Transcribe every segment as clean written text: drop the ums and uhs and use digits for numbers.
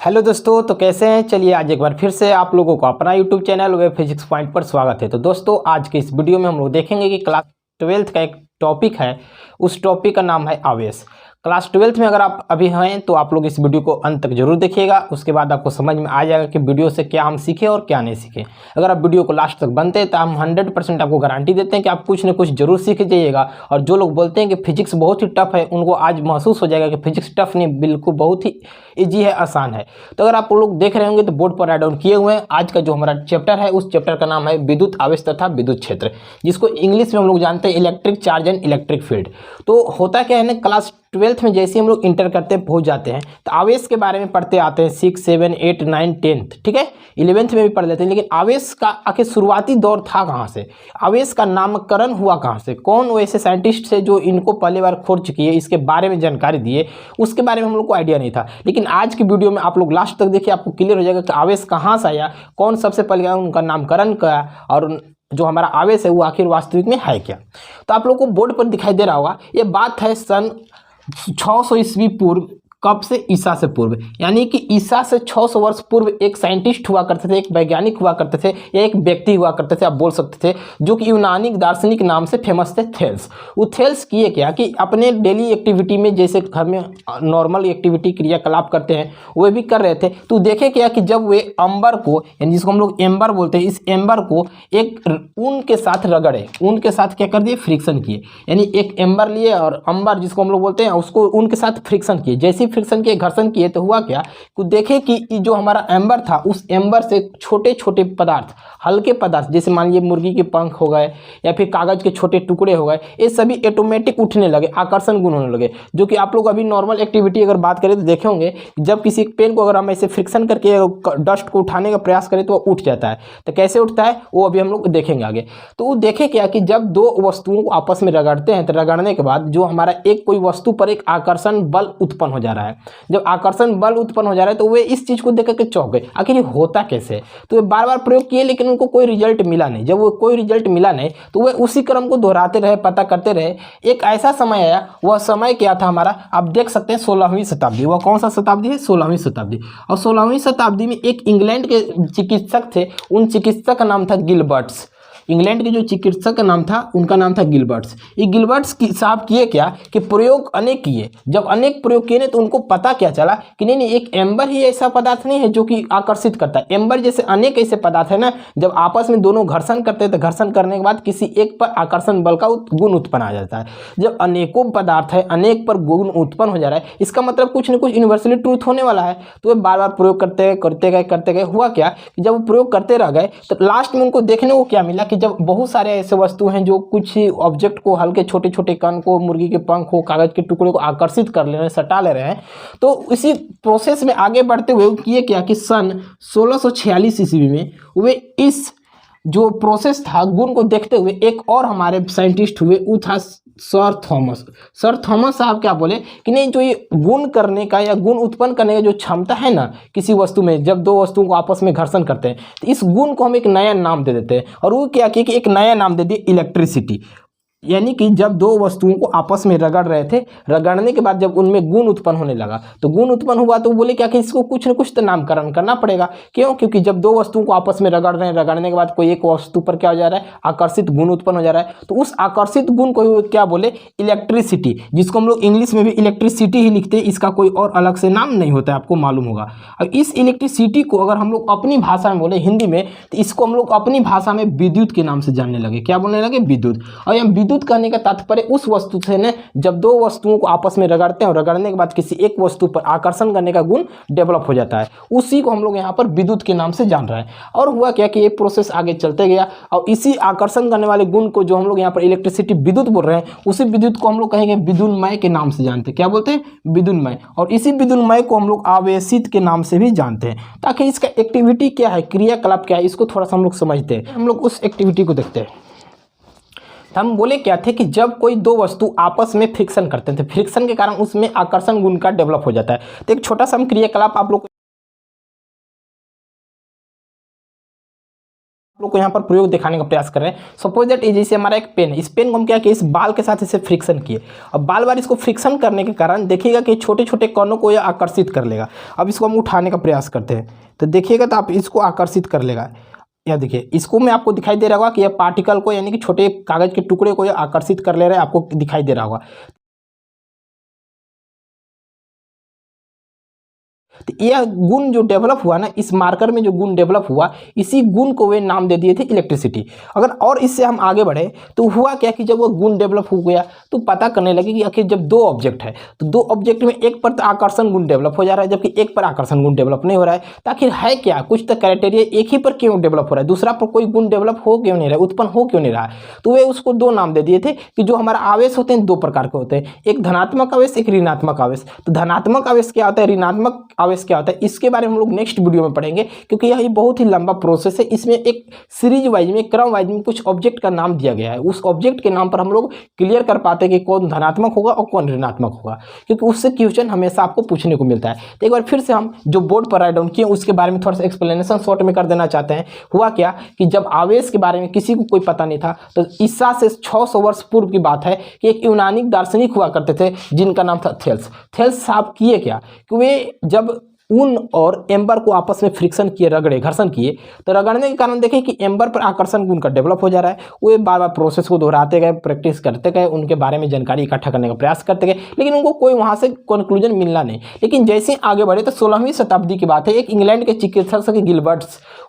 Hello दोस्तों, तो कैसे हैं। चलिए आज एक बार फिर से आप लोगों को अपना YouTube channel web physics point पर स्वागत है। तो दोस्तों आज के इस वीडियो में हम लोग देखेंगे कि क्लास 12th का एक टॉपिक है, उस टॉपिक का नाम है आवेश। क्लास 12th में अगर आप अभी हैं तो आप लोग इस वीडियो को अंत तक जरूर देखिएगा, उसके बाद आपको समझ में आ जाएगा कि वीडियो से क्या हम सीखे और क्या नहीं सीखे। अगर आप वीडियो को लास्ट तक बनते हैं तो हम 100% आपको गारंटी देते हैं कि आप कुछ न कुछ जरूर सीख जाइएगा। और जो लोग बोलते हैं कि फिजिक्स बहुत ही टफ है, उनको आज महसूस हो जाएगा कि फिजिक्स टफ नहीं, बिल्कुल बहुत ही ईजी है, आसान है। तो अगर आप लोग देख रहे होंगे तो बोर्ड पर राइट डाउन किए हुए हैं। आज का जो हमारा चैप्टर है उस चैप्टर का नाम है विद्युत आवेश तथा विद्युत क्षेत्र, जिसको इंग्लिश में हम लोग जानते हैं electric charge and electric field. तो होता क्या है ना, क्लास 12th में जैसे हम लोग इंटर करते हैं, पहुंच जाते हैं तो आवेश के बारे में पढ़ते आते हैं 6, 7, 8, 9, 10th, ठीक है, 11th में भी पढ़ लेते हैं। लेकिन आवेश का आखिर शुरुआती दौर था कहाँ से, आवेश का नामकरण हुआ कहाँ से, कौन वैसे साइंटिस्ट से जो इनको पहली बार खोज किए, इसके बारे में जानकारी दिए, उसके बारे में हम लोग को आइडिया नहीं था। लेकिन आज की वीडियो में आप लोग लास्ट तक देखिए, आपको क्लियर हो जाएगा कि आवेश कहाँ से आया, कौन सबसे पहले उनका नामकरण किया, और जो हमारा आवेश है वो आखिर वास्तविक में है क्या। तो आप लोग को बोर्ड पर दिखाई दे रहा होगा, ये बात है सन 600 ईस्वी पूर्व। कब से? ईसा से पूर्व, यानी कि ईसा से 600 वर्ष पूर्व एक साइंटिस्ट हुआ करते थे, एक वैज्ञानिक हुआ करते थे, या एक व्यक्ति हुआ करते थे, आप बोल सकते थे, जो कि यूनानी दार्शनिक नाम से फेमस थे, थेल्स। वो थेल्स किए क्या कि अपने डेली एक्टिविटी में, जैसे घर में नॉर्मल एक्टिविटी क्रियाकलाप करते हैं, वे भी कर रहे थे। तो देखे क्या कि जब वे अंबर को, यानी जिसको हम लोग एम्बर बोलते हैं, इस एम्बर को एक ऊन के साथ रगड़े, ऊन के साथ क्या कर दिए, फ्रिक्शन किए। यानी एक एम्बर लिए और अंबर जिसको हम लोग बोलते हैं, उसको ऊन के साथ फ्रिक्शन किए। जैसे फ्रिक्शन किए, घर्षण किए, तो हुआ क्या कि देखे कि जो हमारा एम्बर था, उस एम्बर से छोटे छोटे पदार्थ, हल्के पदार्थ, जैसे मान लीजिए मुर्गी के पंख हो गए या फिर कागज के छोटे टुकड़े हो गए, ये सभी ऑटोमेटिक उठने लगे, आकर्षण गुण होने लगे। जो कि आप लोग अभी नॉर्मल एक्टिविटी अगर बात करें तो देखे होंगे, जब किसी पेन को अगर हम ऐसे फ्रिक्शन करके डस्ट को उठाने का प्रयास करें तो वो उठ जाता है। तो कैसे उठता है वो अभी हम लोग देखेंगे आगे। तो वो देखे क्या कि जब दो वस्तुओं को आपस में रगड़ते हैं, तो रगड़ने के बाद जो हमारा एक कोई वस्तु पर एक आकर्षण बल उत्पन्न हो जा रहा है। जब आकर्षण बल उत्पन्न हो जा रहा है तो वे इस चीज को देख करके चौंक गए, आखिर ये होता कैसे। तो वे बार बार प्रयोग किए, लेकिन उनको कोई रिजल्ट मिला नहीं। जब वो कोई रिजल्ट मिला नहीं तो वे उसी क्रम को दोहराते रहे, पता करते रहे। एक ऐसा समय आया, वह समय क्या था हमारा, आप देख सकते हैं 16वीं शताब्दी। वह कौन सा शताब्दी है? 16वीं शताब्दी। और 16वीं शताब्दी में एक इंग्लैंड के चिकित्सक थे, उन चिकित्सक का नाम था गिलबर्ट्स। इंग्लैंड के जो चिकित्सक का नाम था, उनका नाम था गिलबर्ट्स। ये गिलबर्ट्स साहब किए क्या कि प्रयोग अनेक किए। जब अनेक प्रयोग किए तो उनको पता क्या चला कि नहीं, एक एम्बर ही ऐसा पदार्थ नहीं है जो कि आकर्षित करता है। एम्बर जैसे अनेक ऐसे पदार्थ है ना, जब आपस में दोनों घर्षण करते हैं तो घर्षण करने के बाद किसी एक पर आकर्षण बल का गुण उत्पन्न आ जाता है। जब अनेकों पदार्थ है, अनेक पर गुण उत्पन्न हो जा रहा है, इसका मतलब कुछ न कुछ यूनिवर्सली ट्रूथ होने वाला है। तो वे बार बार प्रयोग करते गए। हुआ क्या कि जब वो प्रयोग करते रह गए तो लास्ट में उनको देखने को क्या मिला कि जब बहुत सारे ऐसे वस्तु हैं जो कुछ ऑब्जेक्ट को, हल्के छोटे छोटे कण को, मुर्गी के पंख को, कागज के टुकड़े को आकर्षित कर ले रहे हैं, सटा ले रहे हैं। तो इसी प्रोसेस में आगे बढ़ते हुए किए क्या कि सन 1646 ईस्वी में वे इस जो प्रोसेस था, गुण को देखते हुए एक और हमारे साइंटिस्ट हुए, वो था सर थॉमस। सर थॉमस साहब क्या बोले कि नहीं, जो ये गुण करने का या गुण उत्पन्न करने का जो क्षमता है ना किसी वस्तु में, जब दो वस्तुओं को आपस में घर्षण करते हैं तो इस गुण को हम एक नया नाम दे देते हैं। और वो क्या किया कि एक नया नाम दे दिया, इलेक्ट्रिसिटी। यानी कि जब दो वस्तुओं को आपस में रगड़ रहे थे, रगड़ने के बाद जब उनमें गुण उत्पन्न होने लगा, तो गुण उत्पन्न हुआ तो बोले क्या कि इसको कुछ न कुछ तो नामकरण करना पड़ेगा। क्यों? क्योंकि जब दो वस्तुओं को आपस में रगड़ रहे हैं, रगड़ने के बाद कोई एक वस्तु पर क्या हो जा रहा है, आकर्षित गुण उत्पन्न हो जा रहा है। तो उस आकर्षित गुण को क्या बोले, इलेक्ट्रिसिटी, जिसको हम लोग इंग्लिश में भी इलेक्ट्रिसिटी ही लिखते हैं, इसका कोई और अलग से नाम नहीं होता है, आपको मालूम होगा। अब इस इलेक्ट्रिसिटी को अगर हम लोग अपनी भाषा में बोले, हिंदी में, तो इसको हम लोग अपनी भाषा में विद्युत के नाम से जानने लगे। क्या बोलने लगे? विद्युत। और यहाँ विद्युत कहने का तात्पर्य उस वस्तु से ने, जब दो वस्तुओं को आपस में रगड़ते हैं और रगड़ने के बाद किसी एक वस्तु पर आकर्षण करने का गुण डेवलप हो जाता है, उसी को हम लोग यहाँ पर विद्युत के नाम से जान रहे हैं। और हुआ क्या कि ये प्रोसेस आगे चलते गया, और इसी आकर्षण करने वाले गुण को जो हम लोग यहाँ पर इलेक्ट्रिसिटी विद्युत बोल रहे हैं, उसी विद्युत को हम लोग कहेंगे विद्युन्मय के नाम से जानते हैं। क्या बोलते हैं? विद्युन्मय। और इसी विद्युन्मय को हम लोग आवेशित के नाम से भी जानते हैं। ताकि इसका एक्टिविटी क्या है, क्रियाकलाप क्या है, इसको थोड़ा सा हम लोग समझते हैं। हम लोग उस एक्टिविटी को देखते हैं। हम बोले क्या थे कि जब कोई दो वस्तु आपस में फ्रिक्शन करते थे, फ्रिक्शन के कारण उसमें आकर्षण गुण का डेवलप हो जाता है। तो एक छोटा सा हम क्रियाकलाप आप लोग लोग को यहाँ पर प्रयोग दिखाने का प्रयास कर रहे हैं। सपोज दैट जैसे हमारा एक पेन है, इस पेन को हम क्या किए, इस बाल के साथ इसे फ्रिक्शन किए। अब बाल बार इसको फ्रिक्शन करने के कारण देखिएगा कि छोटे छोटे कणों को यह आकर्षित कर लेगा। अब इसको हम उठाने का प्रयास करते हैं तो देखिएगा तो आप इसको आकर्षित कर लेगा। यह देखिए, इसको में आपको दिखाई दे रहा होगा कि यह पार्टिकल को यानी कि छोटे कागज के टुकड़े को यह आकर्षित कर ले रहा है, आपको दिखाई दे रहा होगा। तो यह गुण जो डेवलप हुआ ना, इस मार्कर में जो गुण डेवलप हुआ, इसी गुण को वे नाम दे दिए थे इलेक्ट्रिसिटी। अगर और इससे हम आगे बढ़े तो हुआ क्या कि जब वो गुण डेवलप हो गया तो पता करने लगे कि आखिर जब दो ऑब्जेक्ट है तो दो ऑब्जेक्ट में एक पर तो आकर्षण गुण डेवलप हो जा रहा है जबकि एक पर आकर्षण गुण डेवलप नहीं हो रहा है। तो आखिर है क्या, कुछ तो क्राइटेरिया एक ही पर क्यों डेवलप हो रहा है, दूसरा पर कोई गुण डेवलप हो क्यों नहीं रहा है, उत्पन्न हो क्यों नहीं रहा है। तो वे उसको दो नाम दे दिए थे कि जो हमारा आवेश होते हैं दो प्रकार के होते हैं, एक धनात्मक आवेश, एक ऋणात्मक आवेश। तो धनात्मक आवेश क्या होता है, ऋणात्मक आवेश क्या होता है, इसके बारे में हम लोग नेक्स्ट वीडियो में पढ़ेंगे क्योंकि यह बहुत ही लंबा प्रोसेस है। इसमें एक सीरीज वाइज में, क्रम वाइज में कुछ ऑब्जेक्ट का नाम दिया गया है, उस ऑब्जेक्ट के नाम पर हम लोग क्लियर कर पाते हैं कि कौन धनात्मक होगा और कौन ऋणात्मक होगा, क्योंकि उससे क्वेश्चन हमेशा आपको पूछने को मिलता है। तो एक बार फिर से हम जो बोर्ड पर राइट डाउन किए उसके बारे में थोड़ा सा एक्सप्लेनेशन शॉर्ट में कर देना चाहते हैं। हुआ क्या कि जब आवेश के बारे में किसी को कोई पता नहीं था तो ईसा से 600 वर्ष पूर्व की बात है कि एक यूनानी दार्शनिक हुआ करते थे जिनका नाम था थेल्स। थेल्स साहब किए क्या कि वे जब ऊन और एम्बर को आपस में फ्रिक्शन किए, रगड़े, घर्षण किए, तो रगड़ने के कारण देखें कि एम्बर पर आकर्षण गुण का डेवलप हो जा रहा है। वो बार बार प्रोसेस को दोहराते गए, प्रैक्टिस करते गए, उनके बारे में जानकारी इकट्ठा करने का प्रयास करते गए, लेकिन उनको कोई वहाँ से कंक्लूजन मिलना नहीं। लेकिन जैसे ही आगे बढ़े तो 16वीं शताब्दी की बात है, एक इंग्लैंड के चिकित्सक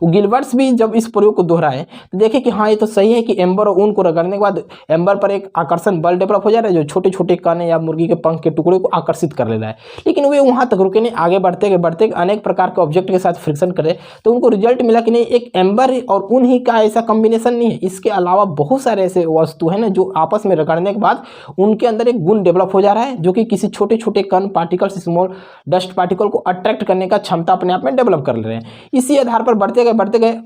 गिलबर्ट्स भी जब इस प्रयोग को दोहराए तो देखे कि हाँ ये तो सही है कि एम्बर और ऊन को रगड़ने के बाद एम्बर पर एक आकर्षण बल डेवलप हो जा रहा है जो छोटे छोटे कण या मुर्गी के पंख के टुकड़े को आकर्षित कर ले रहा है। लेकिन वे वहाँ तक रुके नहीं, आगे बढ़ते अनेक प्रकार के ऑब्जेक्ट के साथ फ्रिक्शन करे तो उनको रिजल्ट मिला कि नहीं, एक एम्बर और ऊन ही का ऐसा कॉम्बिनेशन नहीं है, इसके अलावा बहुत सारे ऐसे वस्तु है ना जो आपस में रगड़ने के बाद उनके अंदर एक गुण डेवलप हो जा रहा है जो कि किसी छोटे छोटे कण पार्टिकल्स, स्मॉल डस्ट पार्टिकल को अट्रैक्ट करने का क्षमता अपने आप में डेवलप कर ले रहे हैं। इसी आधार पर बढ़ते गए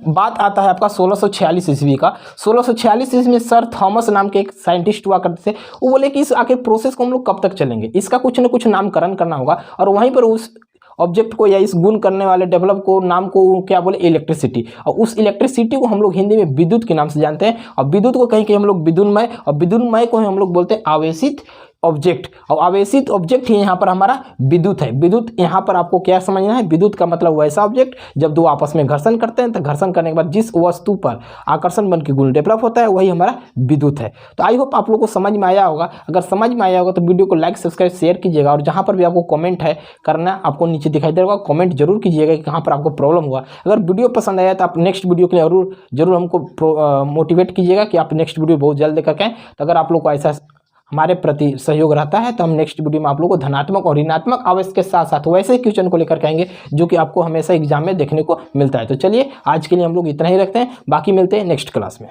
बात आता है आपका 1646 ईस्वी का। 1646 ईस्वी में सर थॉमस नाम के एक साइंटिस्ट हुआ करते थे। वो बोले कि इस आखिर प्रोसेस को हम लोग कब तक चलेंगे, इसका कुछ ना कुछ नामकरण करना होगा, और वहीं पर उस ऑब्जेक्ट को या इस गुण करने वाले डेवलप को नाम को क्या बोले, इलेक्ट्रिसिटी। और उस इलेक्ट्रिसिटी को हम लोग हिंदी में विद्युत के नाम से जानते हैं, और विद्युत को कहीं कहीं हम लोग विद्युन्मय, और विद्युन्मय को हम लोग बोलते हैं आवेशित ऑब्जेक्ट। और आवेशित ऑब्जेक्ट ही यहाँ पर हमारा विद्युत है। विद्युत यहाँ पर आपको क्या समझना है, विद्युत का मतलब वैसा ऑब्जेक्ट जब दो आपस में घर्षण करते हैं तो घर्षण करने के बाद जिस वस्तु पर आकर्षण बन के गुण डेवलप होता है वही हमारा विद्युत है। तो आई होप आप लोगों को समझ में आया होगा। अगर समझ में आया होगा तो वीडियो को लाइक, सब्सक्राइब, शेयर कीजिएगा, और जहाँ पर भी आपको कमेंट है करना, आपको नीचे दिखाई दे रहा होगा, कमेंट जरूर कीजिएगा कि कहाँ पर आपको प्रॉब्लम हुआ। अगर वीडियो पसंद आया तो आप नेक्स्ट वीडियो के लिए जरूर हमको मोटिवेट कीजिएगा कि आप नेक्स्ट वीडियो बहुत जल्द लेकर के आएँ। तो अगर आप लोग को ऐसा हमारे प्रति सहयोग रहता है तो हम नेक्स्ट वीडियो में आप लोगों को धनात्मक और ऋणात्मक आवेश के साथ साथ वैसे क्वेश्चन को लेकर के आएंगे जो कि आपको हमेशा एग्जाम में देखने को मिलता है। तो चलिए आज के लिए हम लोग इतना ही रखते हैं, बाकी मिलते हैं नेक्स्ट क्लास में।